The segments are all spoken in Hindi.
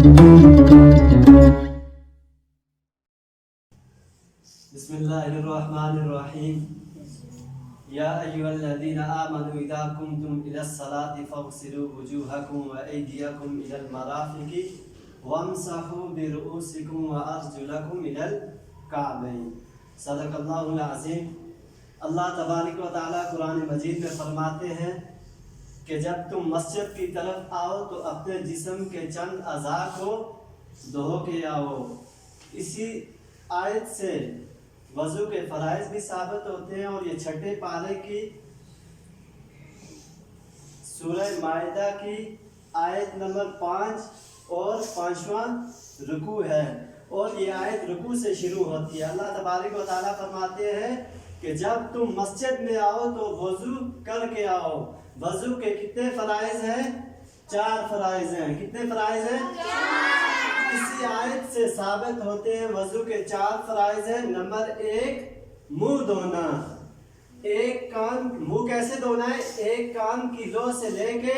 बिस्मिल्लाहिर्रहमानिर्रहीम। या अय्युहल्लज़ीना आमनू इज़ा कुमतुम इलस्सलाति फ़ग़सिलू वुजूहकुम व अयदियकुम इलल मराफ़िक़ि वम्सहू बिरुऊसिकुम व अर्जुलकुम इलल काबैन। सदक़ल्लाहुल अज़ीम। अल्लाह तबारक व तआला कुरान मजीद में फरमाते हैं कि जब तुम मस्जिद की तरफ आओ तो अपने जिस्म के चंद अज़ा को धो के आओ। इसी आयत से वज़ू के फ़राइज़ भी साबित होते हैं और ये छठे पारे की सूरह माइदा की आयत नंबर 5 और 5वां रुकू है और ये आयत रुकू से शुरू होती है। अल्लाह तबारक व तआला फरमाते हैं कि जब तुम मस्जिद में आओ तो वज़ू करके आओ। वज़ू के कितने फ़राइज़ हैं? 4 फ़राइज़ हैं। कितने फ़राइज़ हैं? इसी आयत से साबित होते हैं वज़ू के 4 फ़राइज़ हैं। नंबर 1, मुंह धोना। एक कान, मुंह कैसे धोना है? एक कान की लो से लेके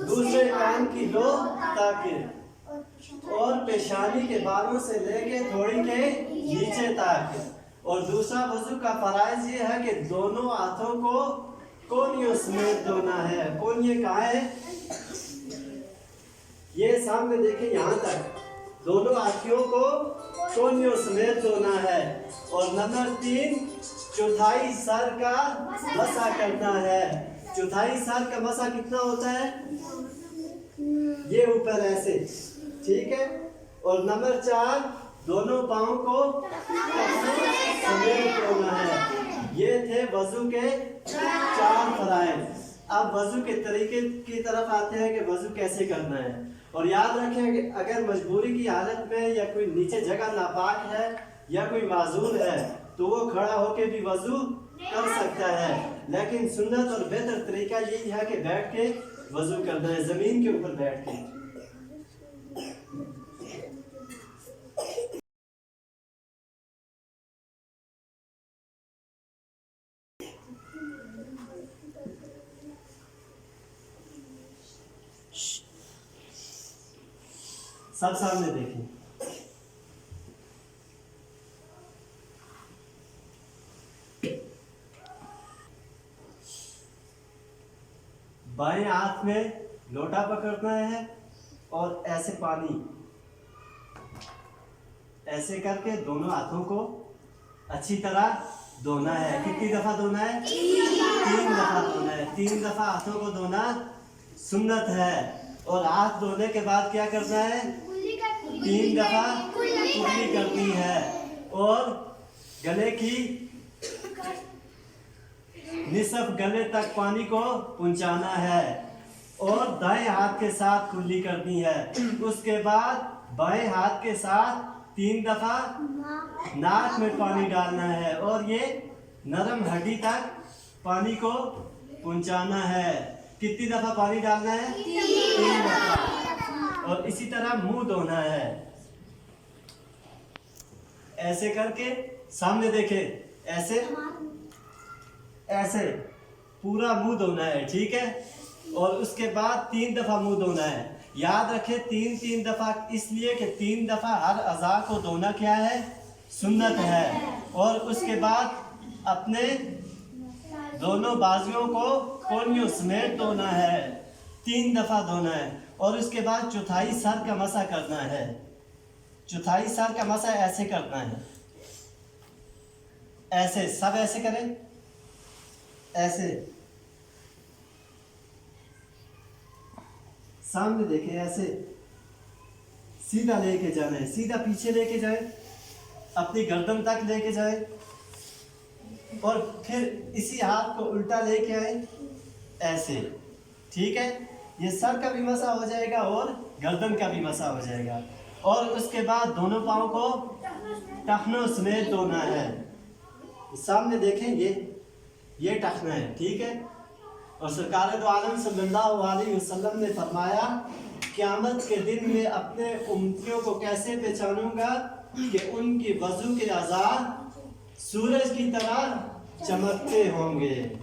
दूसरे कान की लो तक और पेशानी के बालों से लेके थोड़ी के नीचे तक। और दूसरा वज़ू का फ़राइज़ ये है कि दोनों हाथों को कोनियों समेत धोना है। कोनिये कहाँ है? ये सामने देखें, यहाँ तक दोनों हाथियों को कोनियों समेत धोना है। और नंबर 3, चौथाई सर का मसा करना है। चौथाई सर का मसा कितना होता है? ये ऊपर ऐसे, ठीक है। और नंबर 4, दोनों पाँव को समेत धोना है। ये थे वज़ू के 4 फ़राइज़। अब वज़ू के तरीके की तरफ आते हैं कि वज़ू कैसे करना है। और याद रखें कि अगर मजबूरी की हालत में या कोई नीचे जगह नापाक है या कोई माजूर है तो वो खड़ा होकर भी वज़ू कर सकता है, लेकिन सुन्नत और बेहतर तरीका यही है कि बैठ के वज़ू करना है, ज़मीन के ऊपर बैठ के। सब सामने देखिए। बाएं हाथ में लोटा पकड़ना है और ऐसे पानी ऐसे करके दोनों हाथों को अच्छी तरह धोना है। कितनी दफा धोना है? 3 दफा धोना है। 3 दफा हाथों को धोना सुन्नत है। और हाथ धोने के बाद क्या करना है? 3 दफा कुल्ली करनी है और गले की निसफ गले तक पानी को पहुंचाना है और दाएं हाथ के साथ कुल्ली करनी है। उसके बाद बाएं हाथ के साथ 3 दफा नाक में पानी डालना है और ये नरम हड्डी तक पानी को पहुंचाना है। कितनी दफा पानी डालना है? 3 दफा। और इसी तरह मुंह धोना है। ऐसे करके सामने देखें, ऐसे ऐसे पूरा मुंह धोना है, ठीक है। और उसके बाद 3 दफा मुंह धोना है। याद रखें 3 दफा इसलिए कि 3 दफा हर अज़ा को धोना क्या है? सुन्नत है। और उसके बाद अपने दोनों बाजुओं को कोनियों समेत धोना है। 3 दफा धोना है। और उसके बाद चौथाई सर का मसा करना है। चौथाई सर का मसा ऐसे करना है, ऐसे, सब ऐसे करें, ऐसे सामने देखें, ऐसे सीधा लेके जाना है, सीधा पीछे लेके जाए, अपनी गर्दन तक लेके जाए और फिर इसी हाथ को उल्टा लेके आए, ऐसे, ठीक है। ये सर का भी मसा हो जाएगा और गर्दन का भी मसा हो जाएगा। और उसके बाद दोनों पाँव को टखनों समेत धोना है। सामने देखें, ये टखना है, ठीक है। और सरकार दो आलम सल्लल्लाहु अलैहि वसल्लम ने फरमाया, क़यामत के दिन में अपने उम्मतियों को कैसे पहचानूंगा कि उनकी वज़ू के अज़ा सूरज की तरह चमकते होंगे।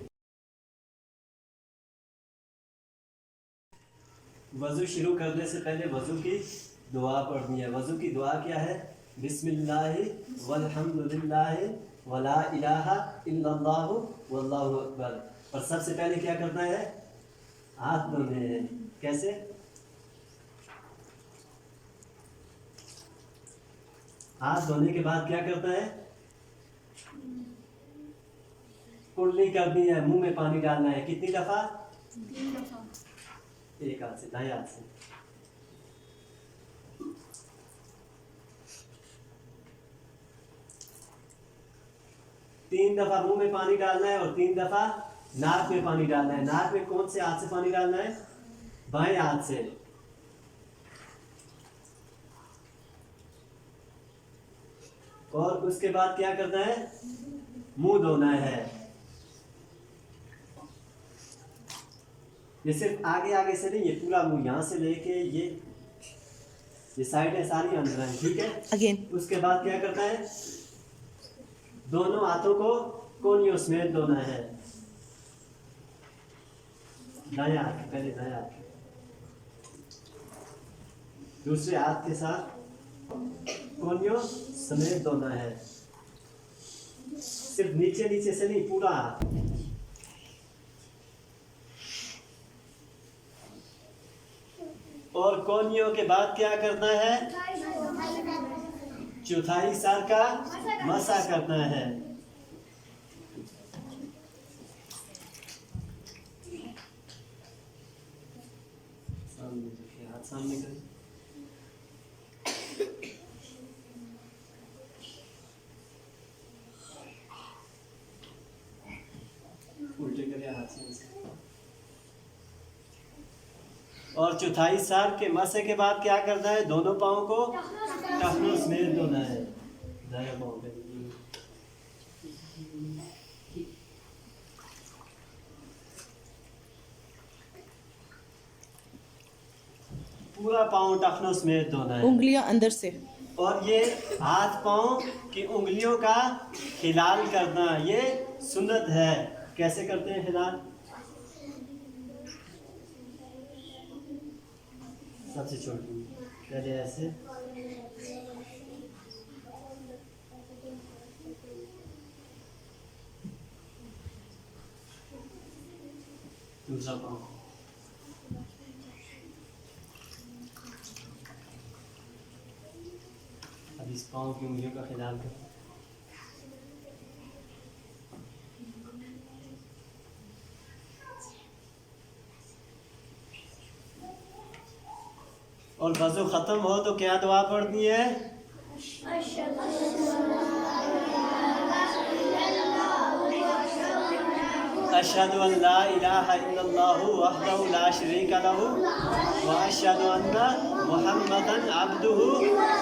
वज़ू शुरू करने से पहले वज़ू की दुआ पढ़नी है। वज़ू की दुआ क्या है? बिस्मिल्लाहि वल्हम्दुलिल्लाहि वला इलाहा इल्लल्लाहु वल्लाहु अकबर। और सबसे पहले क्या करना है? हाथ धोने हैं। कैसे? हाथ धोने के बाद क्या करना है? कुल्ली करनी है, मुंह में पानी डालना है। कितनी दफा? 3 दफा। एक हाथ से, दाएं हाथ से। तीन दफा मुंह में पानी डालना है और 3 दफा नाक में पानी डालना है। नाक में कौन से हाथ से पानी डालना है? बाएं हाथ से। और उसके बाद क्या करना है? मुंह धोना है। ये सिर्फ आगे आगे से नहीं, ये पूरा मुंह यहाँ से लेके ये साइडें सारी अंदर हैं, ठीक है? अगेन। उसके बाद क्या करना है? दोनों हाथों को कोनियों समेत धोना है। दायां हाथ, पहले दायां हाथ, दूसरे हाथ के साथ कोनियों समेत धोना है। सिर्फ नीचे नीचे से नहीं, पूरा हाथ। और कोनियों के बाद क्या करना है? चौथाई सर का मसा करना है। सामने देखिए, हाथ सामने करें। उल्टे करें हाथ से। और चौथाई सर के मसे के बाद क्या करना है? दोनों पाँव को टखनों समेत धोना है। दायां पाँव पे पूरा पाँव टखनों समेत धोना है। उंगलियां अंदर से। और ये हाथ पाँव की उंगलियों का हिलाल करना, ये सुन्नत है। कैसे करते हैं हिलाल? सबसे छोटी, पहले ऐसे, दूसरा पाँव, अब इस पाँव की उंगलियों का ख्याल करें। और वज़ू ख़त्म हो तो क्या दुआ पढ़नी है? अशहदु अन ला इलाहा इल्लल्लाहु वहदहु ला शरीका लहु व अशहदु अन्ना मुहम्मदन अब्दुहु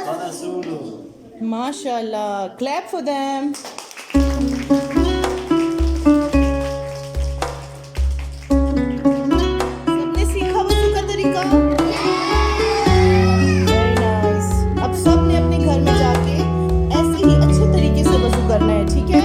व रसूलुहु। माशाल्लाह, क्लैप फॉर देम। सबने सीखा वज़ू का तरीका? Very nice. अब सबने अपने घर में जाके ऐसे ही अच्छे तरीके से वज़ू करना है, ठीक है?